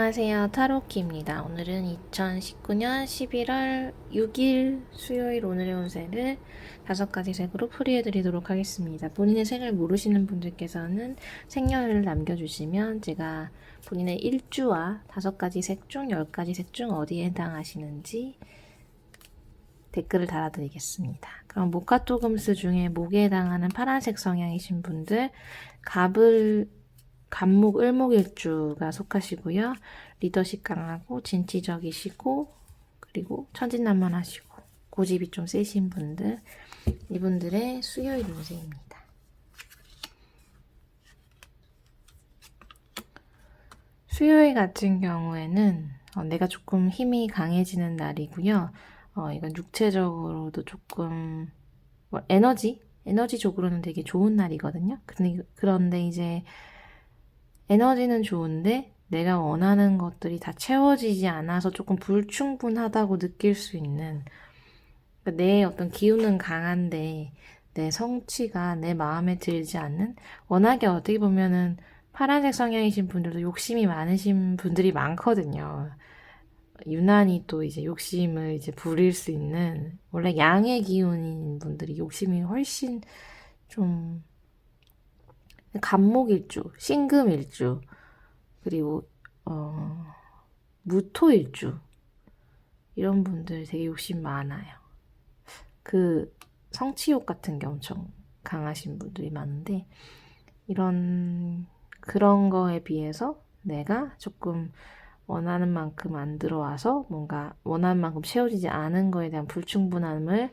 안녕하세요. 타로키입니다. 오늘은 2019년 11월 6일 수요일 오늘의 운세를 5가지 색으로 풀이해드리도록 하겠습니다. 본인의 색을 모르시는 분들께서는 생년을 남겨주시면 제가 본인의 일주와 5가지 색 중 10가지 색 중 어디에 해당하시는지 댓글을 달아드리겠습니다. 그럼 모카토금스 중에 목에 해당하는 파란색 성향이신 분들 갑목, 을목일주가 속하시고요. 리더십 강하고 진취적이시고 그리고 천진난만하시고 고집이 좀 세신 분들, 이분들의 수요일 운세입니다. 수요일 같은 경우에는 내가 조금 힘이 강해지는 날이고요. 이건 육체적으로도 조금 에너지적으로는 되게 좋은 날이거든요. 그런데 이제 에너지는 좋은데 내가 원하는 것들이 다 채워지지 않아서 조금 불충분하다고 느낄 수 있는, 그러니까 내 어떤 기운은 강한데 내 성취가 내 마음에 들지 않는, 워낙에 어떻게 보면은 파란색 성향이신 분들도 욕심이 많으신 분들이 많거든요. 유난히 또 이제 욕심을 이제 부릴 수 있는, 원래 양의 기운인 분들이 욕심이 훨씬 좀 간목일주, 신금일주, 그리고 무토일주, 이런 분들 되게 욕심 많아요. 그 성취욕 같은 게 엄청 강하신 분들이 많은데, 그런 거에 비해서 내가 조금 원하는 만큼 안 들어와서 뭔가 원하는 만큼 채워지지 않은 거에 대한 불충분함을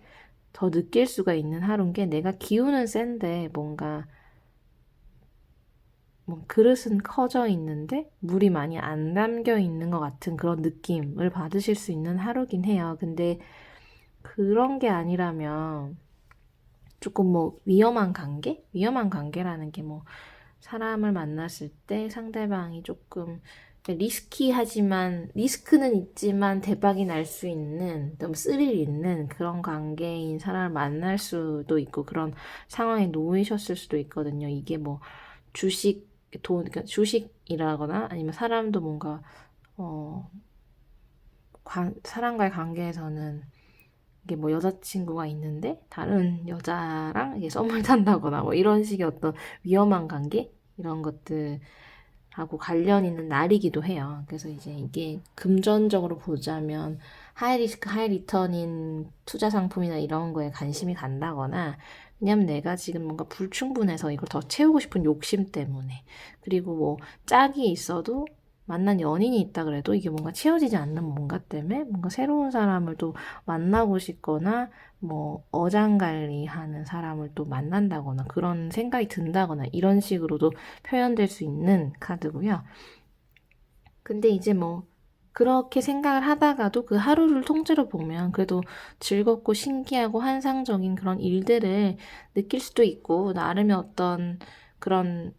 더 느낄 수가 있는 하루인 게, 내가 기운은 센데 뭔가 그릇은 커져 있는데 물이 많이 안 담겨 있는 것 같은 그런 느낌을 받으실 수 있는 하루긴 해요. 근데 그런 게 아니라면 조금 위험한 관계? 위험한 관계라는 게 사람을 만났을 때 상대방이 조금 리스키하지만, 리스크는 있지만 대박이 날 수 있는, 너무 스릴 있는 그런 관계인 사람을 만날 수도 있고, 그런 상황에 놓이셨을 수도 있거든요. 이게 그러니까 주식이라거나 아니면 사람도 뭔가, 사람과의 관계에서는 이게 여자친구가 있는데 다른 여자랑 이게 썸을 탄다거나 이런 식의 어떤 위험한 관계? 이런 것들하고 관련 있는 날이기도 해요. 그래서 이제 이게 금전적으로 보자면 하이리스크, 하이리턴인 투자 상품이나 이런 거에 관심이 간다거나, 왜냐면 내가 지금 뭔가 불충분해서 이걸 더 채우고 싶은 욕심 때문에, 그리고 짝이 있어도 만난 연인이 있다 그래도 이게 뭔가 채워지지 않는 뭔가 때문에 뭔가 새로운 사람을 또 만나고 싶거나 어장관리하는 사람을 또 만난다거나 그런 생각이 든다거나 이런 식으로도 표현될 수 있는 카드고요. 근데 이제 그렇게 생각을 하다가도 그 하루를 통째로 보면 그래도 즐겁고 신기하고 환상적인 그런 일들을 느낄 수도 있고, 나름의 어떤 그런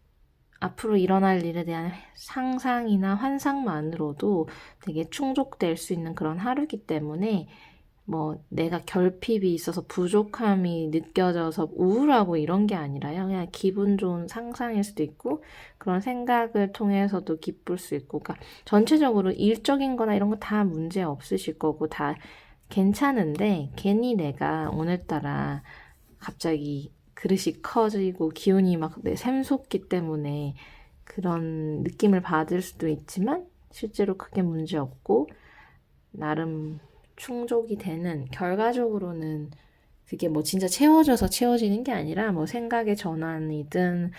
앞으로 일어날 일에 대한 상상이나 환상만으로도 되게 충족될 수 있는 그런 하루이기 때문에, 내가 결핍이 있어서 부족함이 느껴져서 우울하고 이런 게 아니라요. 그냥 기분 좋은 상상일 수도 있고, 그런 생각을 통해서도 기쁠 수 있고, 그러니까 전체적으로 일적인 거나 이런 거 다 문제 없으실 거고, 다 괜찮은데, 괜히 내가 오늘따라 갑자기 그릇이 커지고 기운이 샘솟기 때문에 그런 느낌을 받을 수도 있지만, 실제로 크게 문제 없고 나름 충족이 되는, 결과적으로는 그게 진짜 채워져서 채워지는 게 아니라 생각의 전환이든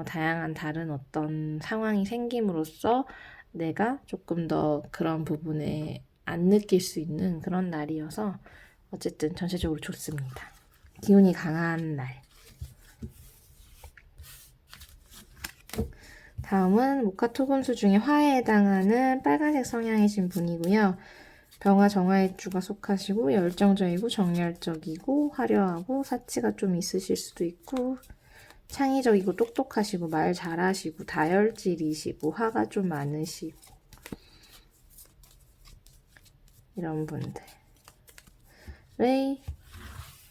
다양한 다른 어떤 상황이 생김으로써 내가 조금 더 그런 부분에 안 느낄 수 있는 그런 날이어서 어쨌든 전체적으로 좋습니다. 기운이 강한 날. 다음은 모카토금수 중에 화에 해당하는 빨간색 성향이신 분이고요. 병화 정화일주가 속하시고 열정적이고 정열적이고 화려하고 사치가 좀 있으실 수도 있고, 창의적이고 똑똑하시고 말 잘하시고 다혈질이시고 화가 좀 많으시고, 이런 분들의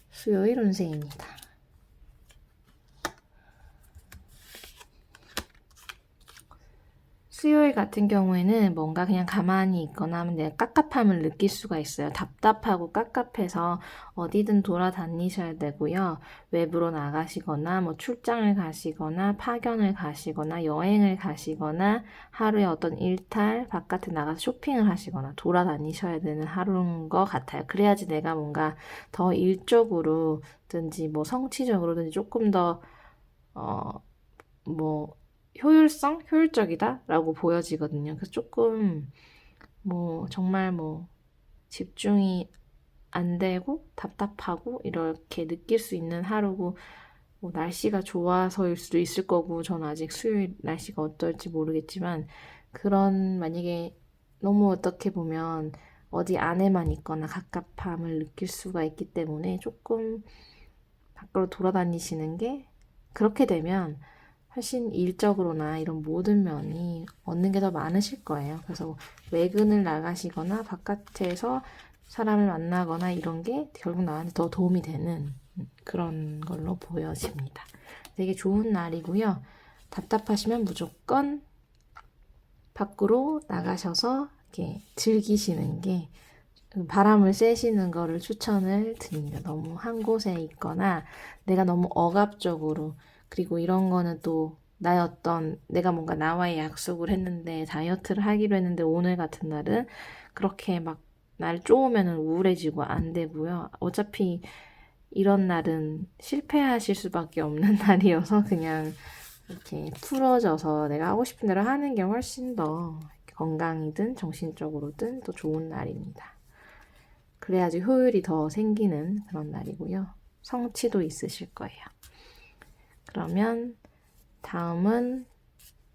수요일 운세입니다. 수요일 같은 경우에는 뭔가 그냥 가만히 있거나 하면 내가 깝깝함을 느낄 수가 있어요. 답답하고 깝깝해서 어디든 돌아다니셔야 되고요. 외부로 나가시거나 뭐 출장을 가시거나 파견을 가시거나 여행을 가시거나 하루에 어떤 일탈 바깥에 나가서 쇼핑을 하시거나 돌아다니셔야 되는 하루인 것 같아요. 그래야지 내가 뭔가 더 일적으로든지 뭐 성취적으로든지 조금 더 뭐 효율적이다라고 보여지거든요. 그래서 조금 뭐 정말 뭐 집중이 안 되고 답답하고 이렇게 느낄 수 있는 하루고 뭐 날씨가 좋아서일 수도 있을 거고 저는 아직 수요일 날씨가 어떨지 모르겠지만 그런 만약에 너무 어떻게 보면 어디 안에만 있거나 갑갑함을 느낄 수가 있기 때문에 조금 밖으로 돌아다니시는 게 그렇게 되면 훨씬 일적으로나 이런 모든 면이 얻는 게 더 많으실 거예요. 그래서 외근을 나가시거나 바깥에서 사람을 만나거나 이런 게 결국 나한테 더 도움이 되는 그런 걸로 보여집니다. 되게 좋은 날이고요. 답답하시면 무조건 밖으로 나가셔서 이렇게 즐기시는 게 바람을 쐬시는 거를 추천을 드립니다. 너무 한 곳에 있거나 내가 너무 억압적으로 그리고 이런 거는 또 나의 어떤 내가 뭔가 나와의 약속을 했는데 다이어트를 하기로 했는데 오늘 같은 날은 그렇게 막 날 쪼으면 우울해지고 안 되고요. 어차피 이런 날은 실패하실 수밖에 없는 날이어서 그냥 이렇게 풀어져서 내가 하고 싶은 대로 하는 게 훨씬 더 건강이든 정신적으로든 또 좋은 날입니다. 그래야지 효율이 더 생기는 그런 날이고요. 성취도 있으실 거예요. 그러면 다음은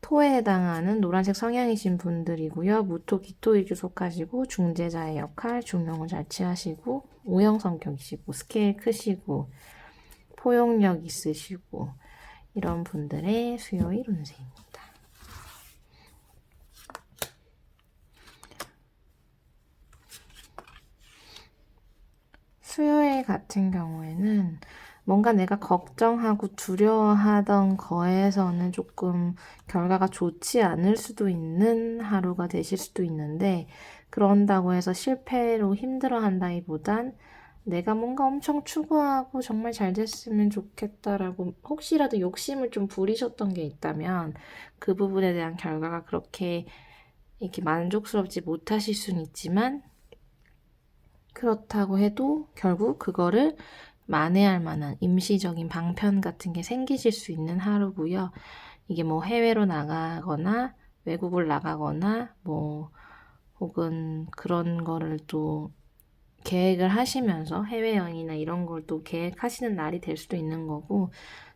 토에 해당하는 노란색 성향이신 분들이고요. 무토, 기토일주 속하시고 중재자의 역할, 중용을 잘 취하시고 O형 성격이시고 스케일 크시고 포용력 있으시고 이런 분들의 수요일 운세입니다. 수요일 같은 경우에는 뭔가 내가 걱정하고 두려워하던 거에서는 조금 결과가 좋지 않을 수도 있는 하루가 되실 수도 있는데 그런다고 해서 실패로 힘들어한다기보단 내가 뭔가 엄청 추구하고 정말 잘 됐으면 좋겠다라고 혹시라도 욕심을 좀 부리셨던 게 있다면 그 부분에 대한 결과가 그렇게 이렇게 만족스럽지 못하실 수는 있지만 그렇다고 해도 결국 그거를 만회할 만한 임시적인 방편 같은 게 생기실 수 있는 하루고요. 이게 뭐 해외로 나가거나 외국을 나가거나 뭐 혹은 그런 거를 또 계획을 하시면서 해외여행이나 이런 걸 또 계획하시는 날이 될 수도 있는 거고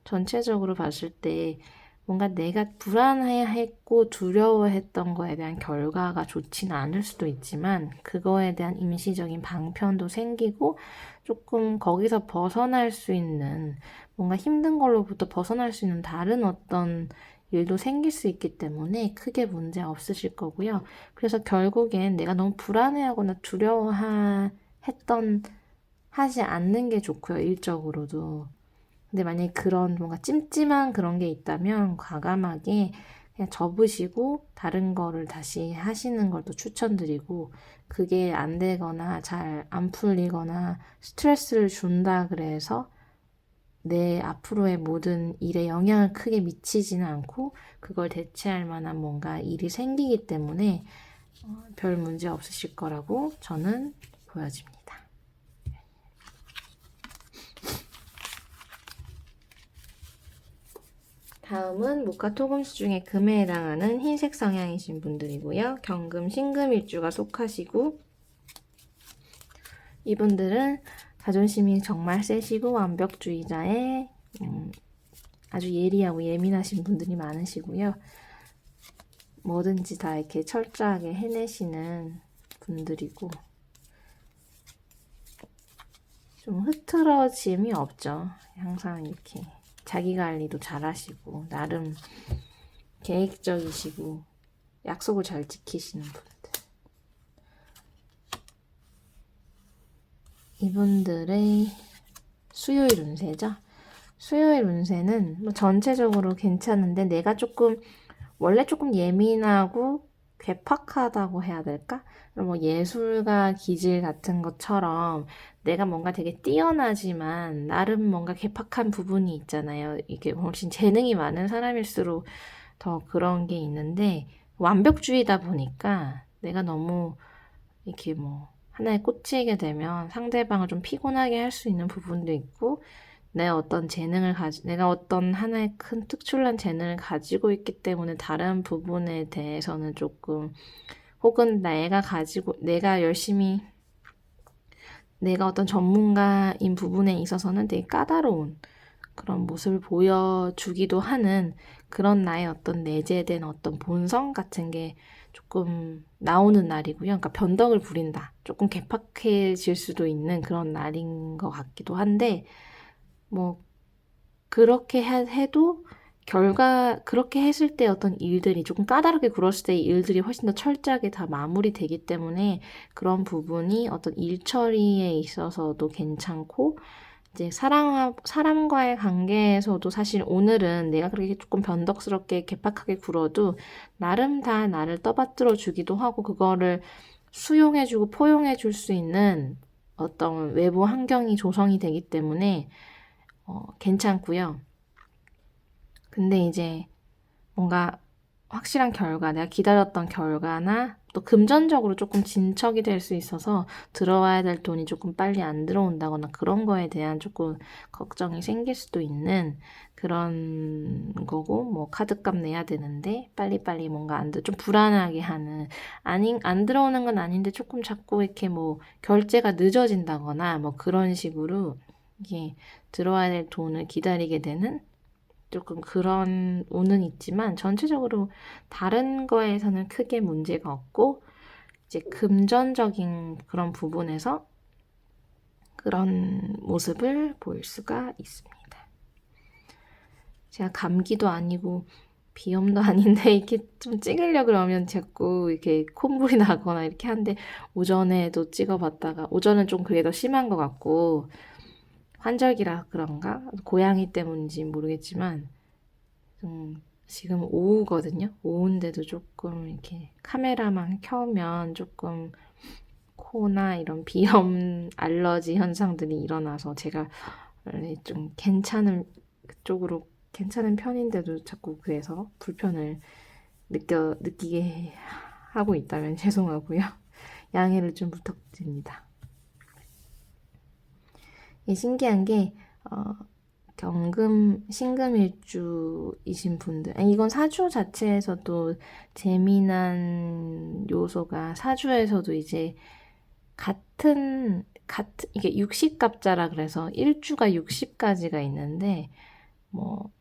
전체적으로 봤을 때 뭔가 내가 불안해했고 두려워했던 거에 대한 결과가 좋지는 않을 수도 있지만 그거에 대한 임시적인 방편도 생기고 조금 거기서 벗어날 수 있는 뭔가 힘든 걸로부터 벗어날 수 있는 다른 어떤 일도 생길 수 있기 때문에 크게 문제 없으실 거고요. 그래서 결국엔 내가 너무 불안해하거나 하지 않는 게 좋고요. 일적으로도. 근데 만약에 그런 뭔가 찜찜한 그런 게 있다면 과감하게 그냥 접으시고 다른 거를 다시 하시는 걸 또 추천드리고 그게 안 되거나 잘 안 풀리거나 스트레스를 준다 그래서 내 앞으로의 모든 일에 영향을 크게 미치지는 않고 그걸 대체할 만한 뭔가 일이 생기기 때문에 별 문제 없으실 거라고 저는 보여집니다. 다음은 목화 토금수 중에 금에 해당하는 흰색 성향이신 분들이고요. 경금, 신금 일주가 속하시고 이분들은 자존심이 정말 세시고 완벽주의자에 아주 예리하고 예민하신 분들이 많으시고요. 뭐든지 다 이렇게 철저하게 해내시는 분들이고 좀 흐트러짐이 없죠. 항상 이렇게 자기 관리도 잘하시고 나름 계획적이시고 약속을 잘 지키시는 분들. 이분들의 수요일 운세죠. 수요일 운세는 뭐 전체적으로 괜찮은데 내가 조금 원래 조금 예민하고 괴팍하다고 해야 될까? 뭐 예술가 기질 같은 것처럼 내가 뭔가 되게 뛰어나지만 나름 뭔가 괴팍한 부분이 있잖아요. 이게 훨씬 재능이 많은 사람일수록 더 그런 게 있는데 완벽주의다 보니까 내가 너무 이렇게 뭐 하나에 꽂히게 되면 상대방을 좀 피곤하게 할 수 있는 부분도 있고 내가 어떤 하나의 큰 특출난 재능을 가지고 있기 때문에 다른 부분에 대해서는 조금 혹은 내가 어떤 전문가인 부분에 있어서는 되게 까다로운 그런 모습을 보여주기도 하는 그런 나의 어떤 내재된 어떤 본성 같은 게 조금 나오는 날이고요. 그러니까 변덕을 부린다. 조금 개팍해질 수도 있는 그런 날인 것 같기도 한데, 뭐, 그렇게 해도 그렇게 했을 때 어떤 일들이 조금 까다롭게 굴었을 때 일들이 훨씬 더 철저하게 다 마무리되기 때문에 그런 부분이 어떤 일 처리에 있어서도 괜찮고, 이제 사람과의 관계에서도 사실 오늘은 내가 그렇게 조금 변덕스럽게 개팍하게 굴어도 나름 다 나를 떠받들어 주기도 하고 그거를 수용해주고 포용해줄 수 있는 어떤 외부 환경이 조성이 되기 때문에 괜찮고요. 근데 이제 뭔가 확실한 결과, 내가 기다렸던 결과나 또 금전적으로 조금 진척이 될 수 있어서 들어와야 될 돈이 조금 빨리 안 들어온다거나 그런 거에 대한 조금 걱정이 생길 수도 있는 그런 거고, 뭐 카드값 내야 되는데 빨리빨리 뭔가 좀 불안하게 하는, 안 들어오는 건 아닌데 조금 자꾸 이렇게 뭐 결제가 늦어진다거나 뭐 그런 식으로 이게 들어와야 될 돈을 기다리게 되는 조금 그런 오는 있지만 전체적으로 다른 거에서는 크게 문제가 없고 이제 금전적인 그런 부분에서 그런 모습을 보일 수가 있습니다. 제가 감기도 아니고 비염도 아닌데 이렇게 좀 찍으려고 그러면 자꾸 이렇게 콧물이 나거나 이렇게 하는데 오전에도 찍어봤다가 오전은 좀 그게 더 심한 것 같고 환절기라 그런가? 고양이 때문인지 모르겠지만 지금 오후거든요. 오후인데도 조금 이렇게 카메라만 켜면 조금 코나 이런 비염 알러지 현상들이 일어나서 제가 원래 좀 그쪽으로 괜찮은 편인데도 자꾸 그래서 불편을 느끼게 하고 있다면 죄송하고요. 양해를 좀 부탁드립니다. 신기한 게, 신금일주이신 분들, 이건 사주 자체에서도 재미난 요소가 사주에서도 이제 이게 60갑자라 그래서 일주가 60가지가 있는데, 뭐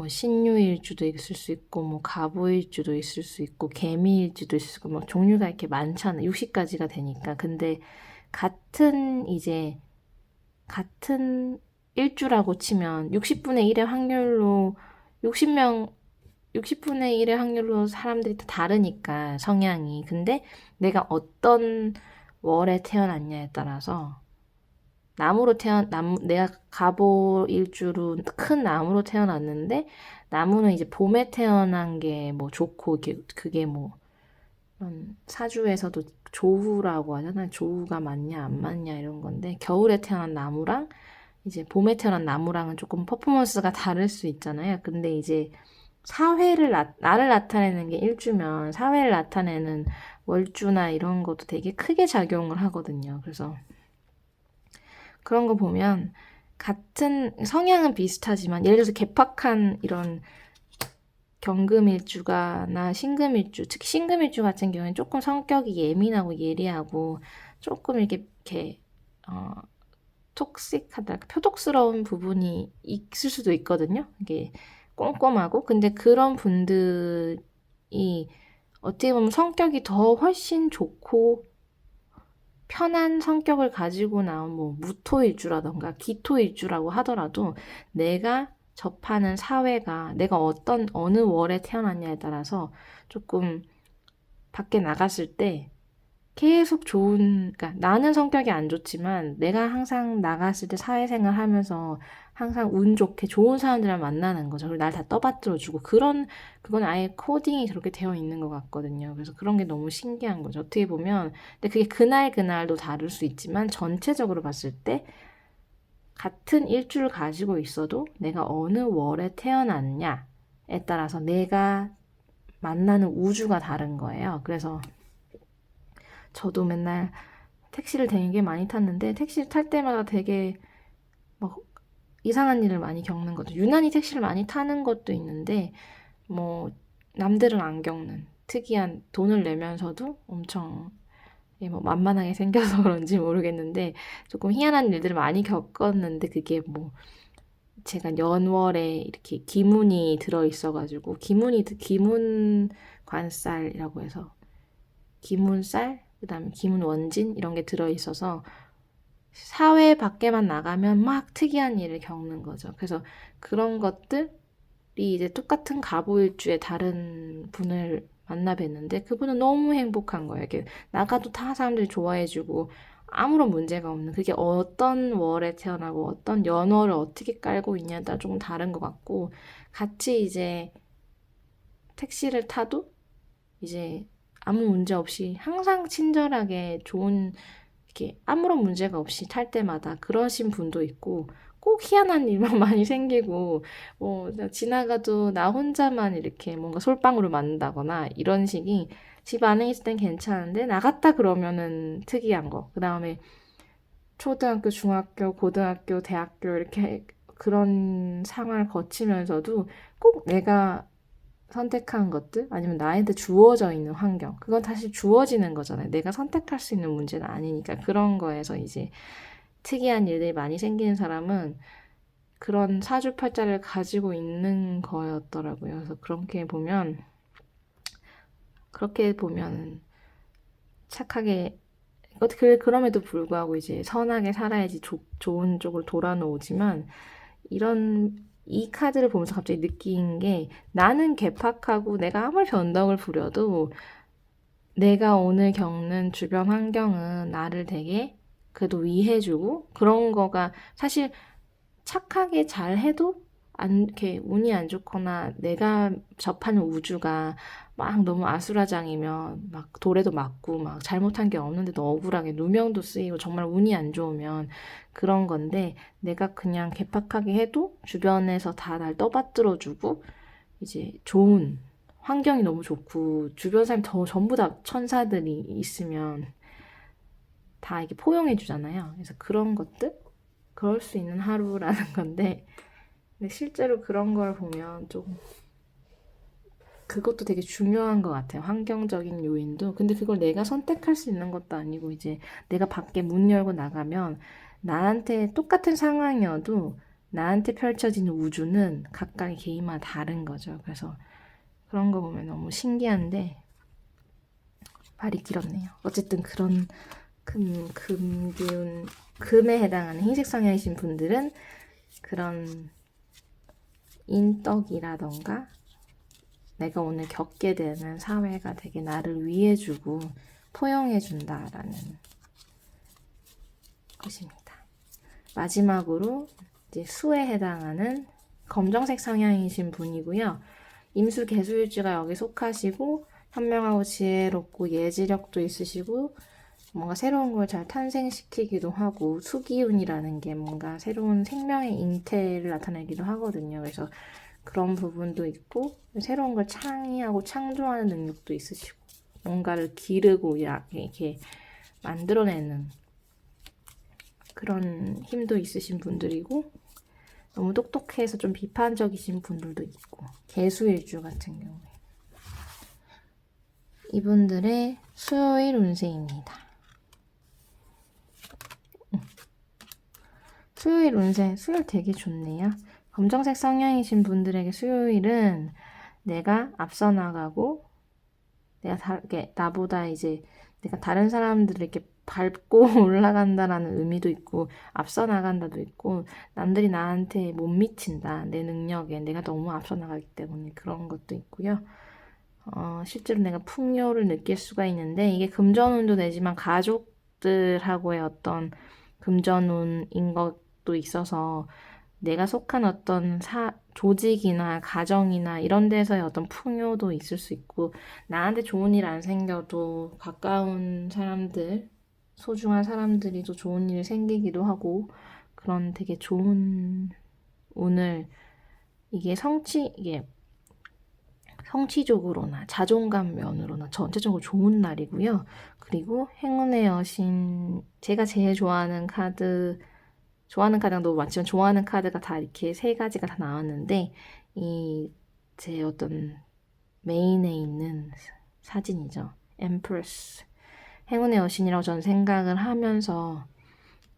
신유일주도 있을 수 있고, 뭐 갑오일주도 있을 수 있고, 개미일주도 있을 수 있고, 뭐 종류가 이렇게 많잖아요. 60가지가 되니까. 근데 같은 일주라고 치면 60분의 1의 확률로 60분의 1의 확률로 사람들이 다 다르니까 성향이. 근데 내가 어떤 월에 태어났냐에 따라서 내가 갑오 일주로 큰 나무로 태어났는데 나무는 이제 봄에 태어난 게 뭐 좋고 그게 뭐 사주에서도 조후라고 하잖아요. 조후가 맞냐 안 맞냐 이런 건데 겨울에 태어난 나무랑 이제 봄에 태어난 나무랑은 조금 퍼포먼스가 다를 수 있잖아요. 근데 이제 나를 나타내는 게 일주면 사회를 나타내는 월주나 이런 것도 되게 크게 작용을 하거든요. 그래서 그런 거 보면 같은 성향은 비슷하지만 예를 들어서 개팍한 이런 경금일주나 신금일주, 특히 신금일주 같은 경우에는 조금 성격이 예민하고 예리하고 조금 이렇게 톡식하다, 표독스러운 부분이 있을 수도 있거든요. 이게 꼼꼼하고. 근데 그런 분들이 어떻게 보면 성격이 더 훨씬 좋고 편한 성격을 가지고 나온 뭐 무토일주라던가 기토일주라고 하더라도 내가 접하는 사회가 내가 어느 월에 태어났냐에 따라서 조금 밖에 나갔을 때 계속 그러니까 나는 성격이 안 좋지만 내가 항상 나갔을 때 사회생활 하면서 항상 운 좋게 좋은 사람들이랑 만나는 거죠. 그리고 날 다 떠받들어주고 그건 아예 코딩이 그렇게 되어 있는 것 같거든요. 그래서 그런 게 너무 신기한 거죠. 어떻게 보면, 근데 그게 그날도 다를 수 있지만 전체적으로 봤을 때 같은 일주를 가지고 있어도 내가 어느 월에 태어났냐에 따라서 내가 만나는 우주가 다른 거예요. 그래서 저도 맨날 택시를 되게 많이 탔는데 택시를 탈 때마다 되게 막 이상한 일을 많이 겪는 거죠. 유난히 택시를 많이 타는 것도 있는데 뭐 남들은 안 겪는 특이한 돈을 내면서도 엄청 뭐 만만하게 생겨서 그런지 모르겠는데 조금 희한한 일들을 많이 겪었는데 그게 뭐 제가 연월에 이렇게 기문이 들어 있어가지고 기문 관쌀이라고 해서 기문쌀 그다음에 기문원진 이런 게 들어 있어서 사회 밖에만 나가면 막 특이한 일을 겪는 거죠. 그래서 그런 것들이 이제 똑같은 갑오일주에 다른 분을 만나 뵀는데 그분은 너무 행복한 거예요. 이렇게 나가도 다 사람들이 좋아해주고 아무런 문제가 없는 그게 어떤 월에 태어나고 어떤 연월을 어떻게 깔고 있냐에 따라 조금 다른 것 같고 같이 이제 택시를 타도 이제 아무 문제 없이 항상 친절하게 좋은 이렇게 아무런 문제가 없이 탈 때마다 그러신 분도 있고 꼭 희한한 일만 많이 생기고 뭐 지나가도 나 혼자만 이렇게 뭔가 솔방울을 맞는다거나 이런 식이 집 안에 있을 땐 괜찮은데 나갔다 그러면은 특이한 거. 그다음에 초등학교, 중학교, 고등학교, 대학교 이렇게 그런 상황을 거치면서도 꼭 내가 선택한 것들 아니면 나한테 주어져 있는 환경 그건 다시 주어지는 거잖아요. 내가 선택할 수 있는 문제는 아니니까 그런 거에서 이제 특이한 일들이 많이 생기는 사람은 그런 사주팔자를 가지고 있는 거였더라고요. 그래서 그렇게 보면 착하게 그럼에도 불구하고 이제 선하게 살아야지 좋은 쪽으로 돌아놓지만 이 카드를 보면서 갑자기 느낀 게 나는 괴팍하고 내가 아무리 변덕을 부려도 내가 오늘 겪는 주변 환경은 나를 되게 그래도 위해주고 그런 거가 사실 착하게 잘 해도 이렇게 운이 안 좋거나 내가 접하는 우주가 막 너무 아수라장이면 막 돌에도 맞고 막 잘못한 게 없는데도 억울하게 누명도 쓰이고 정말 운이 안 좋으면 그런 건데 내가 그냥 개팍하게 해도 주변에서 다 날 떠받들어주고 이제 좋은 환경이 너무 좋고 주변 사람이 전부 다 천사들이 있으면 다 이게 포용해 주잖아요. 그래서 그런 것들 그럴 수 있는 하루라는 건데 근데 실제로 그런 걸 보면 좀 그것도 되게 중요한 것 같아요. 환경적인 요인도. 근데 그걸 내가 선택할 수 있는 것도 아니고 이제 내가 밖에 문 열고 나가면 나한테 똑같은 상황이어도 나한테 펼쳐지는 우주는 각각의 개인마다 다른 거죠. 그래서 그런 거 보면 너무 신기한데 말이 길었네요. 어쨌든 그런 금기운 금에 해당하는 흰색 성향이신 분들은 그런 인덕이라던가 내가 오늘 겪게 되는 사회가 되게 나를 위해주고 포용해준다라는 것입니다. 마지막으로 이제 수에 해당하는 검정색 성향이신 분이고요. 임수 개수일주가 여기 속하시고 현명하고 지혜롭고 예지력도 있으시고 뭔가 새로운 걸 잘 탄생시키기도 하고 수기운이라는 게 뭔가 새로운 생명의 잉태를 나타내기도 하거든요. 그래서 그런 부분도 있고 새로운 걸 창의하고 창조하는 능력도 있으시고 뭔가를 기르고 이렇게 만들어내는 그런 힘도 있으신 분들이고 너무 똑똑해서 좀 비판적이신 분들도 있고 개수일주 같은 경우에 이분들의 수요일 운세입니다. 수요일 운세, 수요일 되게 좋네요. 검정색 성향이신 분들에게 수요일은 내가 앞서 나가고 나보다 이제 내가 다른 사람들을 이렇게 밟고 올라간다라는 의미도 있고 앞서 나간다도 있고 남들이 나한테 못 미친다 내 능력에 내가 너무 앞서 나가기 때문에 그런 것도 있고요. 실제로 내가 풍요를 느낄 수가 있는데 이게 금전운도 되지만 가족들하고의 어떤 금전운인 것도 있어서 내가 속한 어떤 조직이나 가정이나 이런 데서의 어떤 풍요도 있을 수 있고 나한테 좋은 일 안 생겨도 가까운 사람들, 소중한 사람들이 또 좋은 일이 생기기도 하고 그런 되게 좋은 운을 이게 성취적으로나 자존감 면으로나 전체적으로 좋은 날이고요. 그리고 행운의 여신, 제가 제일 좋아하는 카드랑 너무 많지만 좋아하는 카드가 다 이렇게 세 가지가 다 나왔는데 제 어떤 메인에 있는 사진이죠. 엠프레스. 행운의 여신이라고 저는 생각을 하면서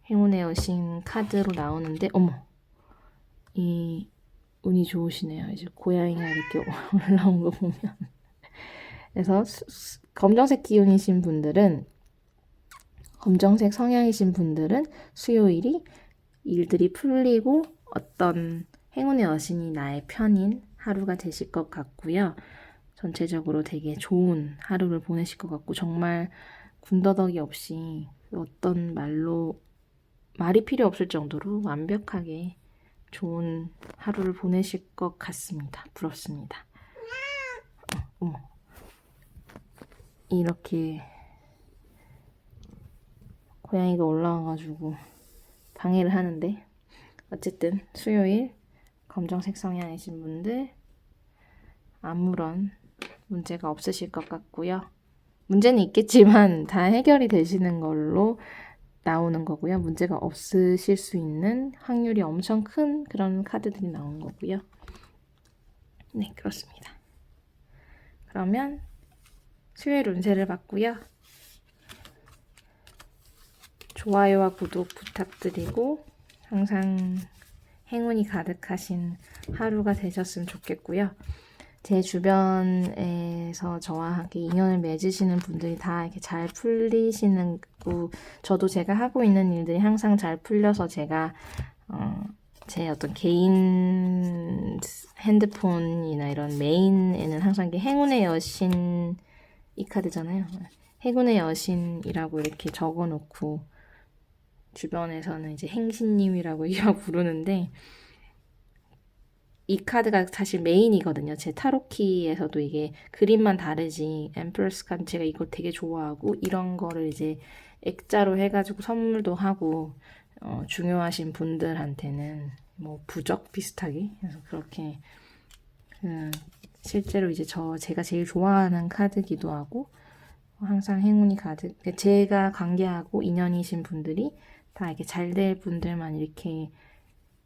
행운의 여신 카드로 나오는데 어머 이 운이 좋으시네요. 이제 고양이가 이렇게 올라온 거 보면. 그래서 검정색 기운이신 분들은, 검정색 성향이신 분들은 수요일이 일들이 풀리고 어떤 행운의 여신이 나의 편인 하루가 되실 것 같고요. 전체적으로 되게 좋은 하루를 보내실 것 같고 정말 군더더기 없이 어떤 말이 필요 없을 정도로 완벽하게 좋은 하루를 보내실 것 같습니다. 부럽습니다. 어머. 이렇게 고양이가 올라와가지고 방해를 하는데 어쨌든 수요일 검정색 성향이신 분들 아무런 문제가 없으실 것 같고요. 문제는 있겠지만 다 해결이 되시는 걸로 나오는 거고요. 문제가 없으실 수 있는 확률이 엄청 큰 그런 카드들이 나온 거고요. 네, 그렇습니다. 그러면 수요일 운세를 봤고요. 좋아요와 구독 부탁드리고 항상 행운이 가득하신 하루가 되셨으면 좋겠고요. 제 주변에서 저와 함께 인연을 맺으시는 분들이 다 이렇게 잘 풀리시는 거, 저도 제가 하고 있는 일들이 항상 잘 풀려서 제가 제 어떤 개인 핸드폰이나 이런 메인에는 항상 이게 행운의 여신 이 카드잖아요. 행운의 여신이라고 이렇게 적어놓고 주변에서는 이제 행신님이라고 이어 부르는데 이 카드가 사실 메인이거든요. 제 타로키에서도 이게 그림만 다르지 엠프레스 카드 제가 이걸 되게 좋아하고 이런 거를 이제 액자로 해가지고 선물도 하고 중요하신 분들한테는 뭐 부적 비슷하게 그래서 그렇게 실제로 이제 제가 제일 좋아하는 카드기도 하고 항상 행운이 가득 제가 관계하고 인연이신 분들이 다 이렇게 잘 될 분들만 이렇게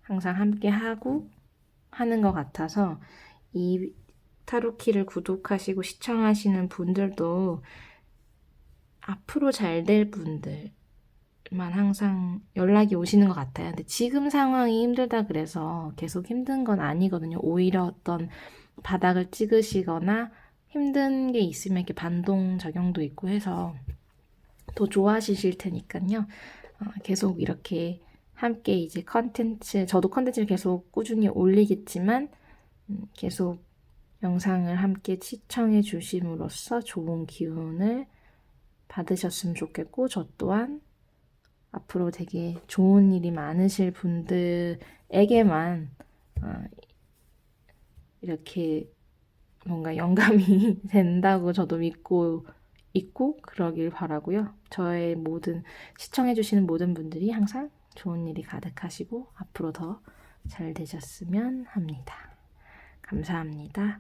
항상 함께 하고 하는 것 같아서 이 타로키를 구독하시고 시청하시는 분들도 앞으로 잘 될 분들만 항상 연락이 오시는 것 같아요. 근데 지금 상황이 힘들다 그래서 계속 힘든 건 아니거든요. 오히려 어떤 바닥을 찍으시거나 힘든 게 있으면 이렇게 반동 작용도 있고 해서 더 좋아지실 테니까요. 계속 이렇게 함께 이제 저도 컨텐츠를 계속 꾸준히 올리겠지만 계속 영상을 함께 시청해 주심으로써 좋은 기운을 받으셨으면 좋겠고 저 또한 앞으로 되게 좋은 일이 많으실 분들에게만 이렇게 뭔가 영감이 된다고 저도 믿고 있고 그러길 바라고요. 저의 시청해주시는 모든 분들이 항상 좋은 일이 가득하시고 앞으로 더 잘 되셨으면 합니다. 감사합니다.